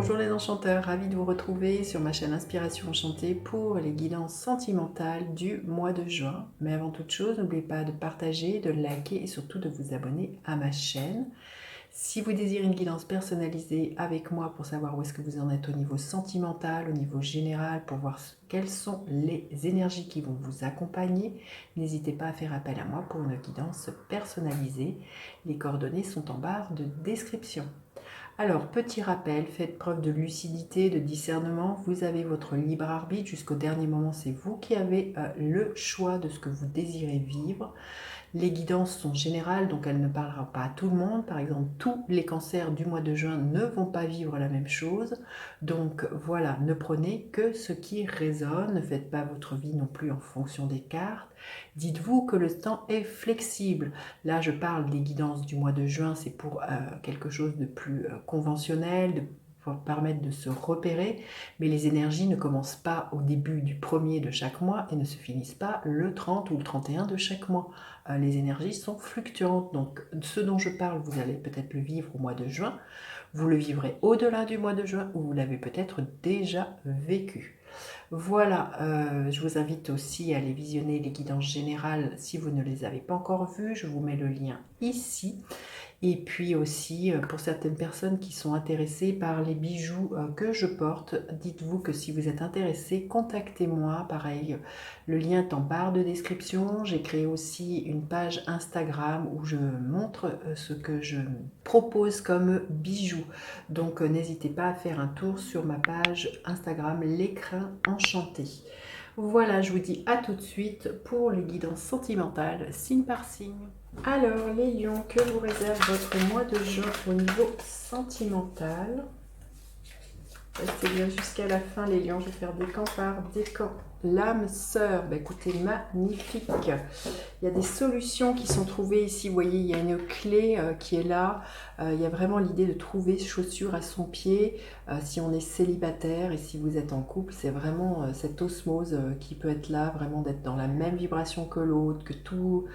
Bonjour les enchanteurs, ravi de vous retrouver sur ma chaîne Inspiration Enchantée pour les guidances sentimentales du mois de juin. Mais avant toute chose, n'oubliez pas de partager, de liker et surtout de vous abonner à ma chaîne. Si vous désirez une guidance personnalisée avec moi pour savoir où est-ce que vous en êtes au niveau sentimental, au niveau général, pour voir quelles sont les énergies qui vont vous accompagner, n'hésitez pas à faire appel à moi pour une guidance personnalisée. Les coordonnées sont en barre de description. Alors, petit rappel, faites preuve de lucidité, de discernement. Vous avez votre libre arbitre. Jusqu'au dernier moment, c'est vous qui avez le choix de ce que vous désirez vivre. Les guidances sont générales, donc elles ne parleront pas à tout le monde. Par exemple, tous les cancers du mois de juin ne vont pas vivre la même chose. Donc voilà, ne prenez que ce qui résonne. Ne faites pas votre vie non plus en fonction des cartes. Dites-vous que le temps est flexible. Là, je parle des guidances du mois de juin, c'est pour quelque chose de plus conventionnel, pour permettre de se repérer, mais les énergies ne commencent pas au début du premier de chaque mois et ne se finissent pas le 30 ou le 31 de chaque mois. Les énergies sont fluctuantes, donc ce dont je parle, vous allez peut-être le vivre au mois de juin, vous le vivrez au-delà du mois de juin ou vous l'avez peut-être déjà vécu. Voilà, je vous invite aussi à aller visionner les guidances générales si vous ne les avez pas encore vues, je vous mets le lien ici. Et puis aussi, pour certaines personnes qui sont intéressées par les bijoux que je porte, dites-vous que si vous êtes intéressé, contactez-moi. Pareil, le lien est en barre de description. J'ai créé aussi une page Instagram où je montre ce que je propose comme bijoux. Donc n'hésitez pas à faire un tour sur ma page Instagram L'écrin enchanté. Voilà, je vous dis à tout de suite pour les guidances sentimentales, signe par signe. Alors, les lions, que vous réserve votre mois de juin au niveau sentimental? Restez bien jusqu'à la fin, les lions. Je vais faire des camps par des camps. L'âme sœur, bah, écoutez, magnifique. Il y a des solutions qui sont trouvées ici. Vous voyez, il y a une clé qui est là. Il y a vraiment l'idée de trouver chaussure à son pied si on est célibataire et si vous êtes en couple. C'est vraiment cette osmose qui peut être là, vraiment d'être dans la même vibration que l'autre, que tout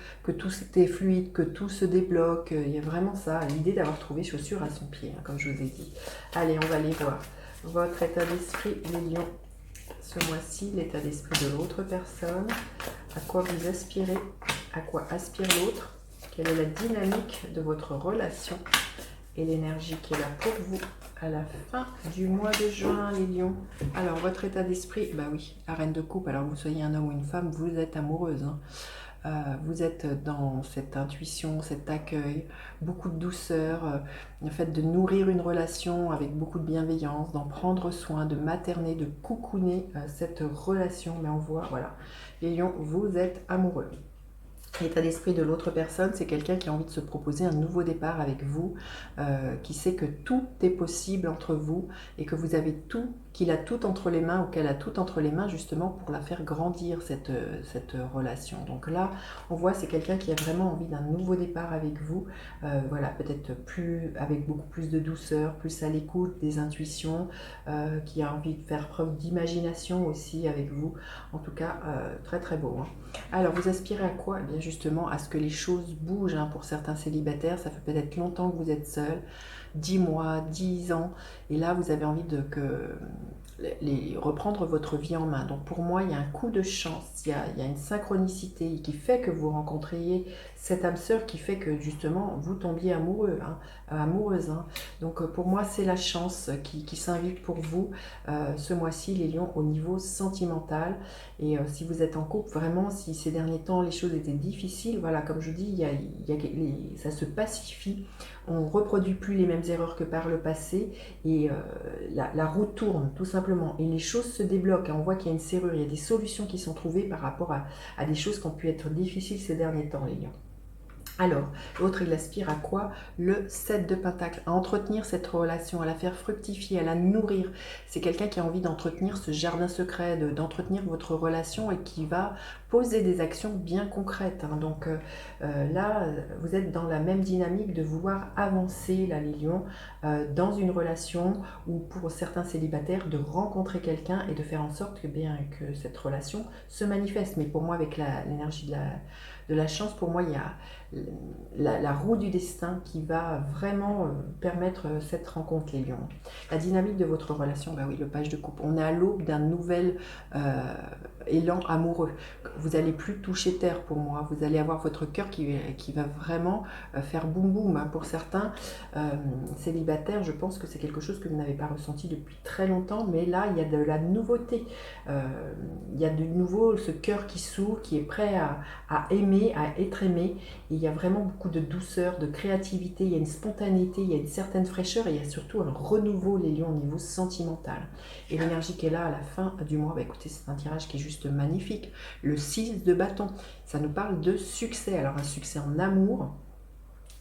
est fluide, que tout se débloque. Il y a vraiment ça, l'idée d'avoir trouvé chaussure à son pied, hein, comme je vous ai dit. Allez, on va aller voir votre état d'esprit, les lions. Ce mois-ci, l'état d'esprit de l'autre personne, à quoi vous aspirez, à quoi aspire l'autre, quelle est la dynamique de votre relation et l'énergie qui est là pour vous à la fin du mois de juin, les lions. Alors, votre état d'esprit, bah oui, la reine de coupe, alors que vous soyez un homme ou une femme, vous êtes amoureuse, hein. Vous êtes dans cette intuition, cet accueil, beaucoup de douceur, le fait de nourrir une relation avec beaucoup de bienveillance, d'en prendre soin, de materner, de coucouner cette relation. Mais on voit, voilà, les lions, vous êtes amoureux. L'état d'esprit de l'autre personne, c'est quelqu'un qui a envie de se proposer un nouveau départ avec vous, qui sait que tout est possible entre vous et que vous avez tout, qu'il a tout entre les mains ou qu'elle a tout entre les mains justement pour la faire grandir cette relation. Donc là, on voit c'est quelqu'un qui a vraiment envie d'un nouveau départ avec vous, voilà, peut-être plus avec beaucoup plus de douceur, plus à l'écoute des intuitions, qui a envie de faire preuve d'imagination aussi avec vous. En tout cas, très très beau, hein. Alors, vous aspirez à quoi? Eh bien, justement, à ce que les choses bougent, hein, pour certains célibataires. Ça fait peut-être longtemps que vous êtes seul, 10 mois, 10 ans, et là, vous avez envie de reprendre votre vie en main. Donc, pour moi, il y a un coup de chance, il y a une synchronicité qui fait que vous rencontriez cette âme sœur qui fait que, justement, vous tombiez amoureux, hein, amoureuse, hein. Donc, pour moi, c'est la chance qui s'invite pour vous ce mois-ci, les lions, au niveau sentimental. Et si vous êtes en couple, vraiment, si ces derniers temps les choses étaient difficiles, voilà, comme je dis, ça se pacifie. On ne reproduit plus les mêmes erreurs que par le passé et la roue tourne tout simplement. Et les choses se débloquent. On voit qu'il y a une serrure, il y a des solutions qui sont trouvées par rapport à des choses qui ont pu être difficiles ces derniers temps, les lions. Alors, l'autre, il aspire à quoi? Le 7 de Pentacle, à entretenir cette relation, à la faire fructifier, à la nourrir. C'est quelqu'un qui a envie d'entretenir ce jardin secret, d'entretenir votre relation et qui va poser des actions bien concrètes, hein. Donc là, vous êtes dans la même dynamique de vouloir avancer, là, les lions, dans une relation ou pour certains célibataires, de rencontrer quelqu'un et de faire en sorte que cette relation se manifeste. Mais pour moi, avec l'énergie de la chance, pour moi, il y a la roue du destin qui va vraiment permettre cette rencontre, les lions. La dynamique de votre relation, bah oui, le page de coupe. On est à l'aube d'un nouvel élan amoureux. Vous n'allez plus toucher terre pour moi. Vous allez avoir votre cœur qui va vraiment faire boum boum. Hein. Pour certains célibataires, je pense que c'est quelque chose que vous n'avez pas ressenti depuis très longtemps, mais là, il y a de la nouveauté. Il y a de nouveau ce cœur qui s'ouvre, qui est prêt à aimer, à être aimé. Et il y a vraiment beaucoup de douceur, de créativité, il y a une spontanéité, il y a une certaine fraîcheur et il y a surtout un renouveau, les lions, au niveau sentimental. Et l'énergie qui est là à la fin du mois, bah écoutez, c'est un tirage qui est juste magnifique. Le 6 de bâton, ça nous parle de succès. Alors un succès en amour,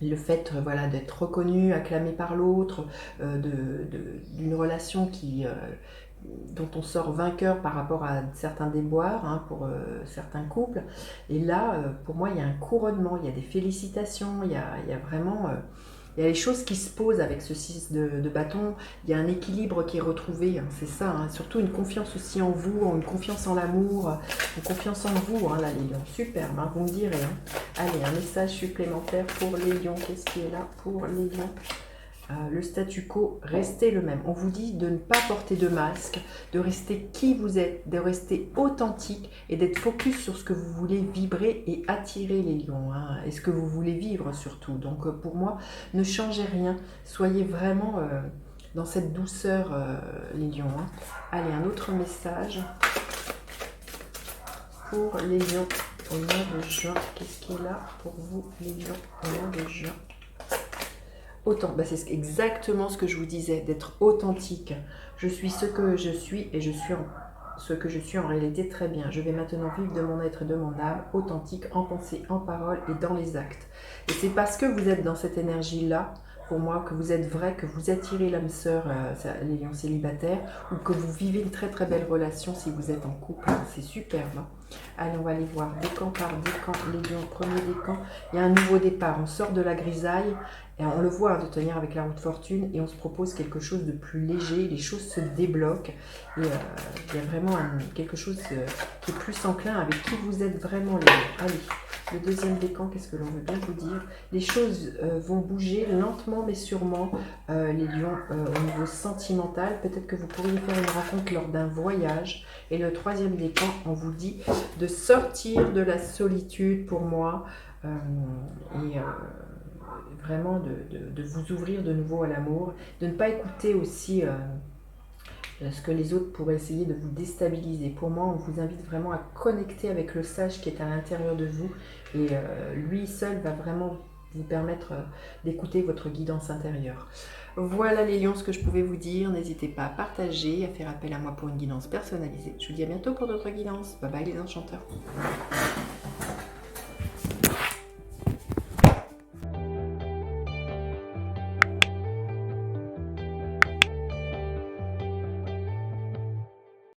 le fait voilà, d'être reconnu, acclamé par l'autre, d'une relation dont on sort vainqueur par rapport à certains déboires hein, pour certains couples. Et là, pour moi, il y a un couronnement, il y a des félicitations, il y a vraiment... il y a les choses qui se posent avec ce 6 de bâton, il y a un équilibre qui est retrouvé, hein, c'est ça, hein, surtout une confiance aussi en vous, une confiance en l'amour, une confiance en vous, hein, là les lions, superbe, hein, vous me direz. Hein. Allez, un message supplémentaire pour les lions, qu'est-ce qui est là pour les lions? Le statu quo, restez le même. On vous dit de ne pas porter de masque, de rester qui vous êtes, de rester authentique et d'être focus sur ce que vous voulez vibrer et attirer les lions. Hein, et ce que vous voulez vivre surtout. Donc pour moi, ne changez rien. Soyez vraiment dans cette douceur, les lions. Hein. Allez, un autre message pour les lions au mois de juin. Qu'est-ce qui est là pour vous, les lions, au mois de juin? Autant, bah c'est exactement ce que je vous disais, d'être authentique. Je suis ce que je suis et je suis ce que je suis en réalité très bien. Je vais maintenant vivre de mon être et de mon âme, authentique en pensée, en parole et dans les actes. Et c'est parce que vous êtes dans cette énergie-là, pour moi, que vous êtes vrai, que vous attirez l'âme sœur, les lions célibataires, ou que vous vivez une très très belle relation si vous êtes en couple. C'est superbe. Hein. Allez, on va aller voir décan par décan, les lions, premier décan. Il y a un nouveau départ, on sort de la grisaille, et on le voit de tenir avec la roue de fortune, et on se propose quelque chose de plus léger, les choses se débloquent, et il y a vraiment quelque chose qui est plus enclin avec qui vous êtes vraiment, les lions. Allez. Le deuxième décan, qu'est-ce que l'on veut bien vous dire? Les choses vont bouger lentement mais sûrement, les lions, au niveau sentimental. Peut-être que vous pourriez faire une rencontre lors d'un voyage. Et le troisième décan, on vous dit de sortir de la solitude pour moi et vraiment de vous ouvrir de nouveau à l'amour. De ne pas écouter aussi... ce que les autres pourraient essayer de vous déstabiliser. Pour moi, on vous invite vraiment à connecter avec le sage qui est à l'intérieur de vous et lui seul va vraiment vous permettre d'écouter votre guidance intérieure. Voilà les lions, ce que je pouvais vous dire. N'hésitez pas à partager, à faire appel à moi pour une guidance personnalisée. Je vous dis à bientôt pour d'autres guidances. Bye bye les enchanteurs.